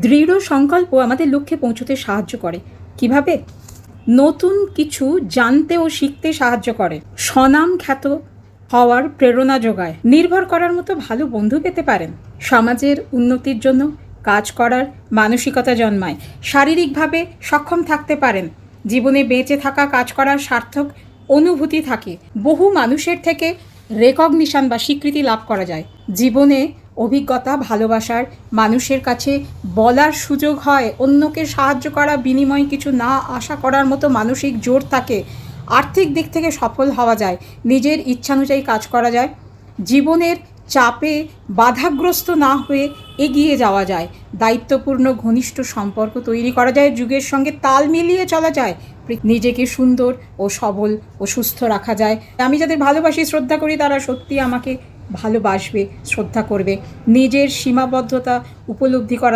দৃঢ় সংকল্প আমাদের লক্ষ্যে পৌঁছতে সাহায্য করে। কিভাবে? নতুন কিছু জানতে ও শিখতে সাহায্য করে, স্বনাম খ্যাত হওয়ার প্রেরণা যোগায়, নির্ভর করার মতো ভালো বন্ধু পেতে পারেন, সমাজের উন্নতির জন্য কাজ করার মানসিকতা জন্মায়, শারীরিকভাবে সক্ষম থাকতে পারেন, জীবনে বেঁচে থাকা কাজ করার সার্থক অনুভূতি থাকে, বহু মানুষের থেকে রেকগনিশন বা স্বীকৃতি লাভ করা যায়, জীবনে অভিজ্ঞতা, ভালোবাসার মানুষের কাছে বলার সুযোগ হয়, অন্যকে সাহায্য করা, বিনিময়ে কিছু না আশা করার মতো মানসিক জোর থাকে, আর্থিক দিক থেকে সফল হওয়া যায়, নিজের ইচ্ছানুযায়ী কাজ করা যায়, জীবনের চাপে বাধাগ্রস্ত না হয়ে এগিয়ে যাওয়া যায়, দায়িত্বপূর্ণ ঘনিষ্ঠ সম্পর্ক তৈরি করা যায়, যুগের সঙ্গে তাল মিলিয়ে চলা যায়, নিজেকে সুন্দর ও সবল ও সুস্থ রাখা যায়। আমি যাদের ভালোবাসি, শ্রদ্ধা করি, তারা সত্যি আমাকে ভালোবাসবে, শ্রদ্ধা করবে। নিজের সীমাবদ্ধতা উপলব্ধি করা